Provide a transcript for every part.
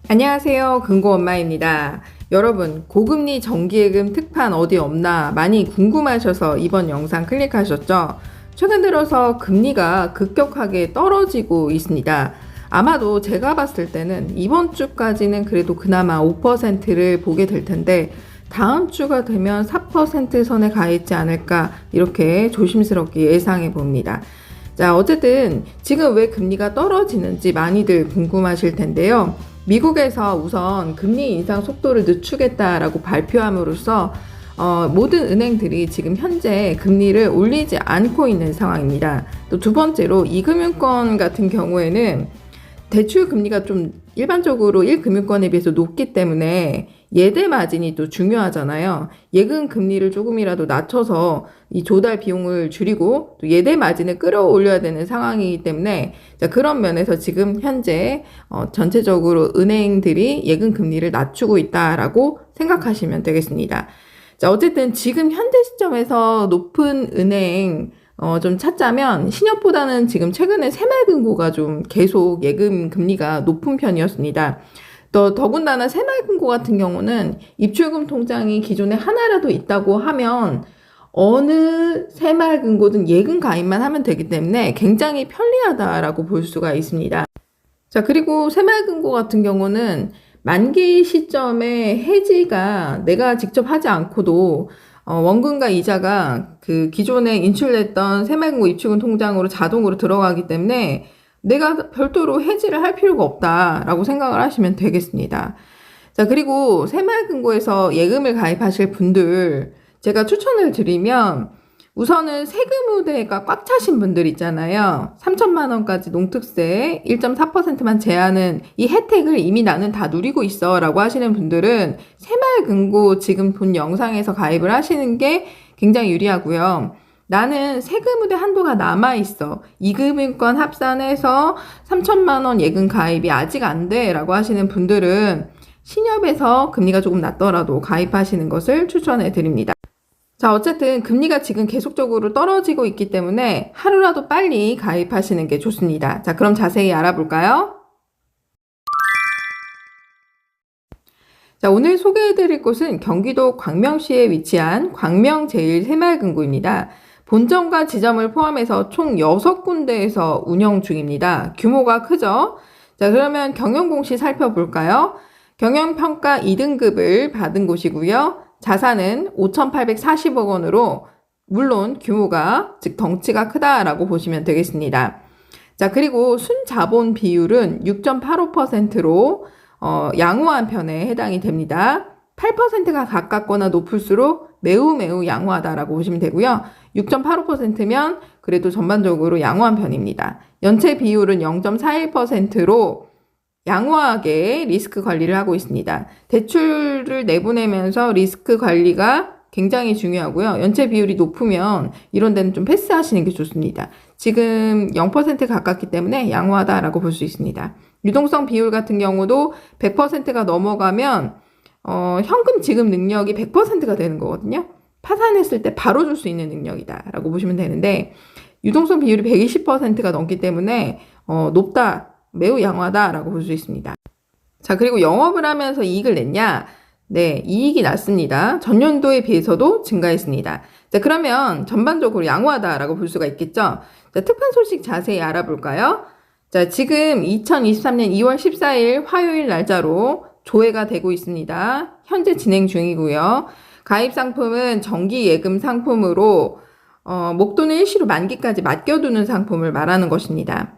안녕하세요. 금고엄마입니다. 여러분, 고금리 정기예금 특판 어디 없나 많이 궁금하셔서 이번 영상 클릭하셨죠? 최근 들어서 금리가 급격하게 떨어지고 있습니다. 아마도 제가 봤을 때는 이번 주까지는 그래도 그나마 5%를 보게 될 텐데 다음 주가 되면 4% 선에 가 있지 않을까 이렇게 조심스럽게 예상해 봅니다. 자, 어쨌든 지금 왜 금리가 떨어지는지 많이들 궁금하실 텐데요. 미국에서 우선 금리 인상 속도를 늦추겠다라고 발표함으로써 모든 은행들이 지금 현재 금리를 올리지 않고 있는 상황입니다. 또 두 번째로 이금융권 같은 경우에는 대출 금리가 좀 일반적으로 1금융권에 비해서 높기 때문에 예대 마진이 또 중요하잖아요. 예금 금리를 조금이라도 낮춰서 이 조달 비용을 줄이고 또 예대 마진을 끌어올려야 되는 상황이기 때문에 자, 그런 면에서 지금 현재 전체적으로 은행들이 예금 금리를 낮추고 있다라고 생각하시면 되겠습니다. 자, 어쨌든 지금 현재 시점에서 높은 은행 좀 찾자면 신협보다는 지금 최근에 새마을금고가 좀 계속 예금 금리가 높은 편이었습니다. 더군다나 새마을금고 같은 경우는 입출금 통장이 기존에 하나라도 있다고 하면 어느 새마을금고든 예금 가입만 하면 되기 때문에 굉장히 편리하다라고 볼 수가 있습니다. 자, 그리고 새마을금고 같은 경우는 만기 시점에 해지가 내가 직접 하지 않고도 원금과 이자가 그 기존에 인출됐던 새마을금고 입출금 통장으로 자동으로 들어가기 때문에 내가 별도로 해지를 할 필요가 없다라고 생각을 하시면 되겠습니다. 자, 그리고 새마을금고에서 예금을 가입하실 분들 제가 추천을 드리면 우선은 세금 우대가 꽉 차신 분들 있잖아요. 3천만 원까지 농특세 1.4%만 제한은 이 혜택을 이미 나는 다 누리고 있어 라고 하시는 분들은 새마을금고 지금 본 영상에서 가입을 하시는 게 굉장히 유리하고요. 나는 세금 우대 한도가 남아있어. 이금융권 합산해서 3천만 원 예금 가입이 아직 안 돼 라고 하시는 분들은 신협에서 금리가 조금 낮더라도 가입하시는 것을 추천해 드립니다. 자, 어쨌든 금리가 지금 계속적으로 떨어지고 있기 때문에 하루라도 빨리 가입하시는 게 좋습니다. 자, 그럼 자세히 알아볼까요? 자, 오늘 소개해드릴 곳은 경기도 광명시에 위치한 광명제일새마을금고입니다. 본점과 지점을 포함해서 총 6군데에서 운영 중입니다. 규모가 크죠? 자, 그러면 경영공시 살펴볼까요? 경영평가 2등급을 받은 곳이고요. 자산은 5,840억 원으로 물론 규모가 즉 덩치가 크다라고 보시면 되겠습니다. 자, 그리고 순자본 비율은 6.85%로 양호한 편에 해당이 됩니다. 8%가 가깝거나 높을수록 매우 양호하다라고 보시면 되고요. 6.85%면 그래도 전반적으로 양호한 편입니다. 연체 비율은 0.41%로 양호하게 리스크 관리를 하고 있습니다. 대출을 내보내면서 리스크 관리가 굉장히 중요하고요. 연체 비율이 높으면 이런 데는 좀 패스하시는 게 좋습니다. 지금 0% 가깝기 때문에 양호하다라고 볼 수 있습니다. 유동성 비율 같은 경우도 100%가 넘어가면 현금 지급 능력이 100%가 되는 거거든요. 파산했을 때 바로 줄 수 있는 능력이다라고 보시면 되는데 유동성 비율이 120%가 넘기 때문에 높다. 매우 양호하다라고 볼 수 있습니다. 자, 그리고 영업을 하면서 이익을 냈냐? 네, 이익이 났습니다. 전년도에 비해서도 증가했습니다. 자, 그러면 전반적으로 양호하다라고 볼 수가 있겠죠? 자, 특판 소식 자세히 알아볼까요? 자, 지금 2023년 2월 14일 화요일 날짜로 조회가 되고 있습니다. 현재 진행 중이고요. 가입 상품은 정기 예금 상품으로 목돈을 일시로 만기까지 맡겨두는 상품을 말하는 것입니다.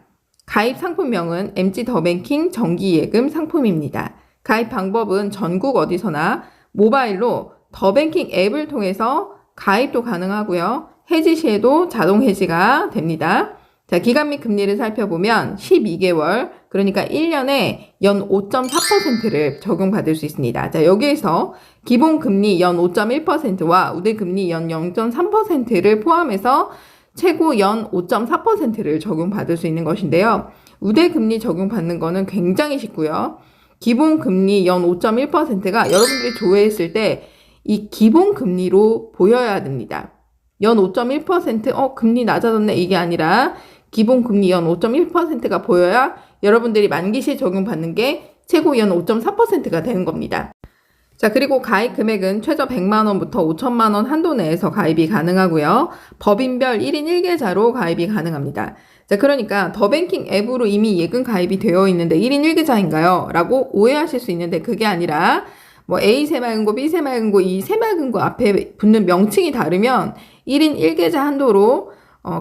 가입 상품명은 MG더뱅킹 정기예금 상품입니다. 가입 방법은 전국 어디서나 모바일로 더뱅킹 앱을 통해서 가입도 가능하고요. 해지 시에도 자동 해지가 됩니다. 자, 기간 및 금리를 살펴보면 12개월, 그러니까 1년에 연 5.4%를 적용받을 수 있습니다. 자, 여기에서 기본 금리 연 5.1%와 우대 금리 연 0.3%를 포함해서 최고 연 5.4%를 적용받을 수 있는 것인데요. 우대 금리 적용받는 거는 굉장히 쉽고요. 기본 금리 연 5.1%가 여러분들이 조회했을 때 이 기본 금리로 보여야 됩니다. 연 5.1% 금리 낮아졌네 이게 아니라 기본 금리 연 5.1%가 보여야 여러분들이 만기 시에 적용받는 게 최고 연 5.4%가 되는 겁니다. 자, 그리고 가입 금액은 최저 100만 원부터 5천만 원 한도 내에서 가입이 가능하고요. 법인별 1인 1계좌로 가입이 가능합니다. 자, 그러니까 더뱅킹 앱으로 이미 예금 가입이 되어 있는데 1인 1계좌인가요? 라고 오해하실 수 있는데 그게 아니라 뭐 A 새마을금고, B 새마을금고, 이 새마을금고 앞에 붙는 명칭이 다르면 1인 1계좌 한도로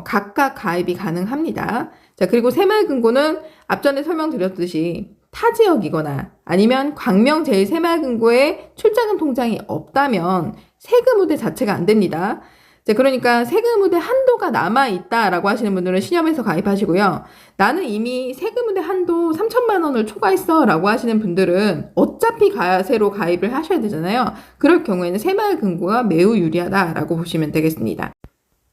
각각 가입이 가능합니다. 자, 그리고 새마을금고는 앞전에 설명드렸듯이 타 지역이거나 아니면 광명제일새마을금고에 출자금 통장이 없다면 세금 우대 자체가 안 됩니다. 자, 그러니까 세금 우대 한도가 남아있다라고 하시는 분들은 신협에서 가입하시고요. 나는 이미 세금 우대 한도 3천만 원을 초과했어 라고 하시는 분들은 어차피 가세로 가입을 하셔야 되잖아요. 그럴 경우에는 새마을금고가 매우 유리하다라고 보시면 되겠습니다.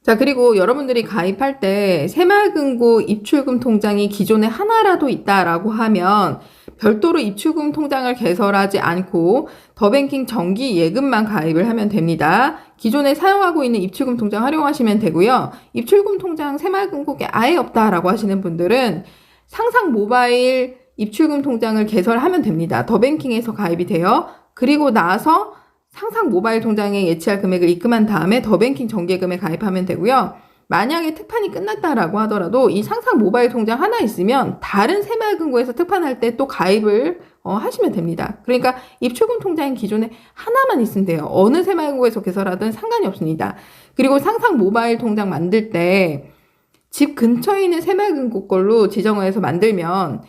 자, 그리고 여러분들이 가입할 때 새마을금고 입출금 통장이 기존에 하나라도 있다라고 하면 별도로 입출금 통장을 개설하지 않고 더뱅킹 정기 예금만 가입을 하면 됩니다. 기존에 사용하고 있는 입출금 통장 활용하시면 되고요. 입출금 통장 새마을금고에 아예 없다라고 하시는 분들은 상상 모바일 입출금 통장을 개설하면 됩니다. 더뱅킹에서 가입이 돼요. 그리고 나서 상상 모바일 통장에 예치할 금액을 입금한 다음에 더뱅킹 정기예금에 가입하면 되고요. 만약에 특판이 끝났다라고 하더라도 이 상상 모바일 통장 하나 있으면 다른 새마을금고에서 특판할 때 또 가입을 하시면 됩니다. 그러니까 입출금 통장이 기존에 하나만 있으면 돼요. 어느 새마을금고에서 개설하든 상관이 없습니다. 그리고 상상 모바일 통장 만들 때 집 근처에 있는 새마을금고 걸로 지정을 해서 만들면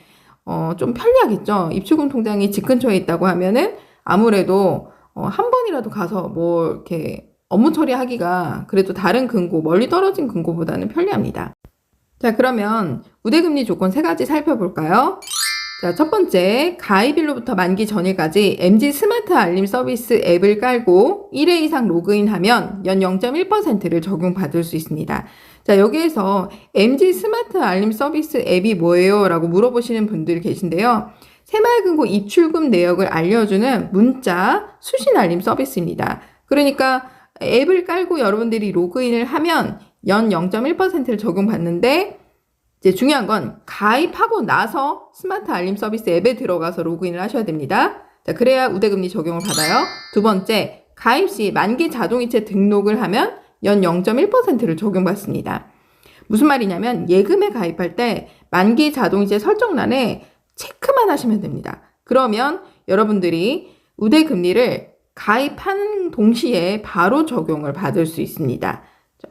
좀 편리하겠죠. 입출금 통장이 집 근처에 있다고 하면은 아무래도 한 번이라도 가서 뭐 이렇게 업무 처리하기가 그래도 다른 금고, 멀리 떨어진 금고보다는 편리합니다. 자, 그러면 우대금리 조건 3가지 살펴볼까요? 자, 첫 번째, 가입일로부터 만기 전일까지 MG 스마트 알림 서비스 앱을 깔고 1회 이상 로그인하면 연 0.1%를 적용받을 수 있습니다. 자, 여기에서 MG 스마트 알림 서비스 앱이 뭐예요? 라고 물어보시는 분들이 계신데요. 새마을금고 입출금 내역을 알려주는 문자 수신 알림 서비스입니다. 그러니까 앱을 깔고 여러분들이 로그인을 하면 연 0.1%를 적용받는데 이제 중요한 건 가입하고 나서 스마트 알림 서비스 앱에 들어가서 로그인을 하셔야 됩니다. 자, 그래야 우대금리 적용을 받아요. 두 번째, 가입 시 만기 자동이체 등록을 하면 연 0.1%를 적용받습니다. 무슨 말이냐면 예금에 가입할 때 만기 자동이체 설정란에 체크만 하시면 됩니다. 그러면 여러분들이 우대금리를 가입하는 동시에 바로 적용을 받을 수 있습니다.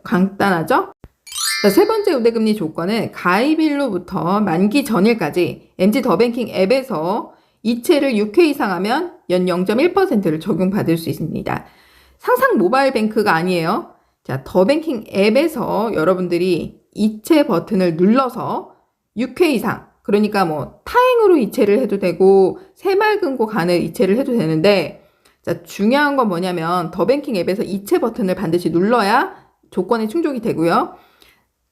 간단하죠? 자, 세 번째 우대금리 조건은 가입일로부터 만기 전일까지 MG 더뱅킹 앱에서 이체를 6회 이상 하면 연 0.1%를 적용받을 수 있습니다. 상상 모바일 뱅크가 아니에요. 자, 더뱅킹 앱에서 여러분들이 이체 버튼을 눌러서 6회 이상, 그러니까 뭐 타행으로 이체를 해도 되고 새마을금고 간에 이체를 해도 되는데, 자, 중요한 건 뭐냐면 더뱅킹 앱에서 이체 버튼을 반드시 눌러야 조건에 충족이 되고요.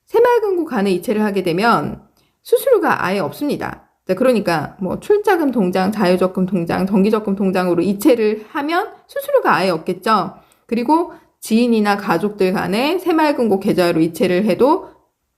새마을금고 간에 이체를 하게 되면 수수료가 아예 없습니다. 자, 그러니까 뭐 출자금 통장, 자유적금 통장, 정기적금 통장으로 이체를 하면 수수료가 아예 없겠죠. 그리고 지인이나 가족들 간에 새마을금고 계좌로 이체를 해도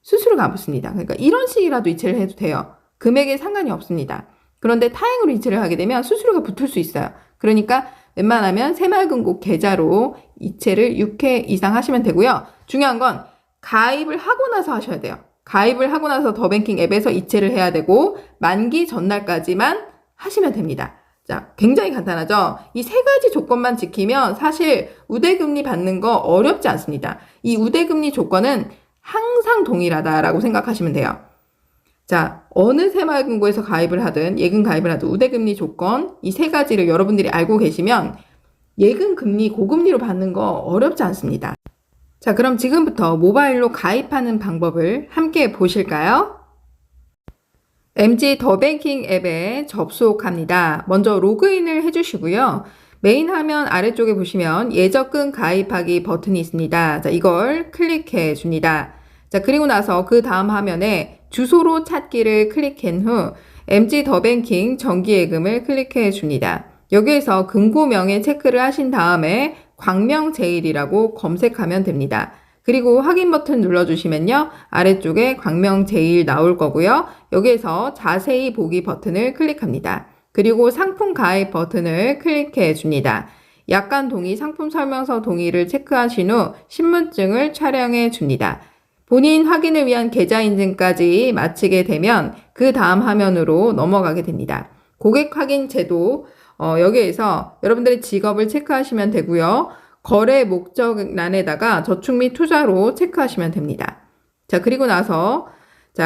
수수료가 안 붙습니다. 그러니까 이런 식이라도 이체를 해도 돼요. 금액에 상관이 없습니다. 그런데 타행으로 이체를 하게 되면 수수료가 붙을 수 있어요. 그러니까 웬만하면 새마을금고 계좌로 이체를 6회 이상 하시면 되고요. 중요한 건 가입을 하고 나서 하셔야 돼요. 가입을 하고 나서 더뱅킹 앱에서 이체를 해야 되고 만기 전날까지만 하시면 됩니다. 자, 굉장히 간단하죠? 이 3가지 조건만 지키면 사실 우대금리 받는 거 어렵지 않습니다. 이 우대금리 조건은 항상 동일하다라고 생각하시면 돼요. 자, 어느 새마을금고에서 가입을 하든 예금 가입을 하든 우대금리 조건 이 3가지를 여러분들이 알고 계시면 예금 금리 고금리로 받는 거 어렵지 않습니다. 자, 그럼 지금부터 모바일로 가입하는 방법을 함께 보실까요? MG 더뱅킹 앱에 접속합니다. 먼저 로그인을 해주시고요. 메인 화면 아래쪽에 보시면 예적금 가입하기 버튼이 있습니다. 자, 이걸 클릭해 줍니다. 자, 그리고 나서 그 다음 화면에 주소로 찾기를 클릭한 후 MG 더뱅킹 정기예금을 클릭해 줍니다. 여기에서 금고명에 체크를 하신 다음에 광명제일이라고 검색하면 됩니다. 그리고 확인 버튼 눌러주시면요. 아래쪽에 광명제일 나올 거고요. 여기에서 자세히 보기 버튼을 클릭합니다. 그리고 상품 가입 버튼을 클릭해 줍니다. 약관 동의, 상품 설명서 동의를 체크하신 후 신분증을 촬영해 줍니다. 본인 확인을 위한 계좌 인증까지 마치게 되면 그 다음 화면으로 넘어가게 됩니다. 고객 확인 제도, 여기에서 여러분들의 직업을 체크하시면 되고요. 거래 목적란에다가 저축 및 투자로 체크하시면 됩니다. 자, 그리고 나서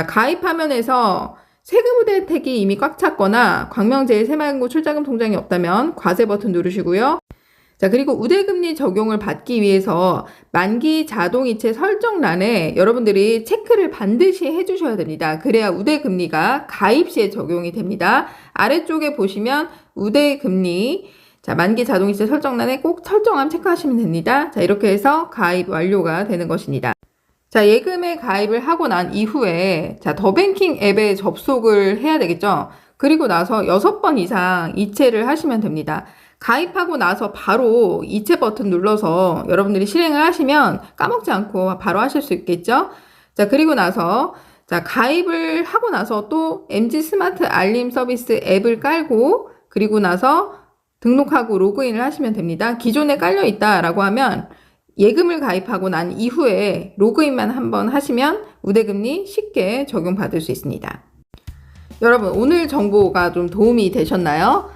가입 화면에서 세금 후대 혜택이 이미 꽉 찼거나 광명제일 새마을금고 출자금 통장이 없다면 과세 버튼 누르시고요. 자, 그리고 우대금리 적용을 받기 위해서 만기 자동이체 설정란에 여러분들이 체크를 반드시 해주셔야 됩니다. 그래야 우대금리가 가입 시에 적용이 됩니다. 아래쪽에 보시면 우대금리, 자, 만기 자동이체 설정란에 꼭 설정함 체크하시면 됩니다. 자, 이렇게 해서 가입 완료가 되는 것입니다. 자, 예금에 가입을 하고 난 이후에 더뱅킹 앱에 접속을 해야 되겠죠. 그리고 나서 6번 이상 이체를 하시면 됩니다. 가입하고 나서 바로 이체 버튼 눌러서 여러분들이 실행을 하시면 까먹지 않고 바로 하실 수 있겠죠. 자, 그리고 나서 가입을 하고 나서 또 MG 스마트 알림 서비스 앱을 깔고 그리고 나서 등록하고 로그인을 하시면 됩니다. 기존에 깔려 있다라고 하면 예금을 가입하고 난 이후에 로그인만 한번 하시면 우대금리 쉽게 적용받을 수 있습니다. 여러분, 오늘 정보가 좀 도움이 되셨나요?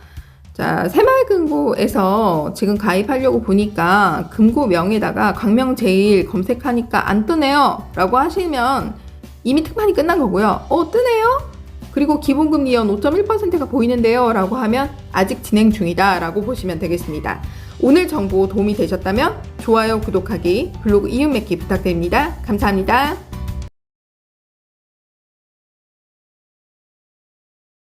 자, 새마을금고에서 지금 가입하려고 보니까 금고명에다가 광명제일 검색하니까 안 뜨네요 라고 하시면 이미 특판이 끝난 거고요. 뜨네요? 그리고 기본금리 연 5.1%가 보이는데요 라고 하면 아직 진행 중이다 라고 보시면 되겠습니다. 오늘 정보 도움이 되셨다면 좋아요, 구독하기, 블로그 이웃 맺기 부탁드립니다. 감사합니다.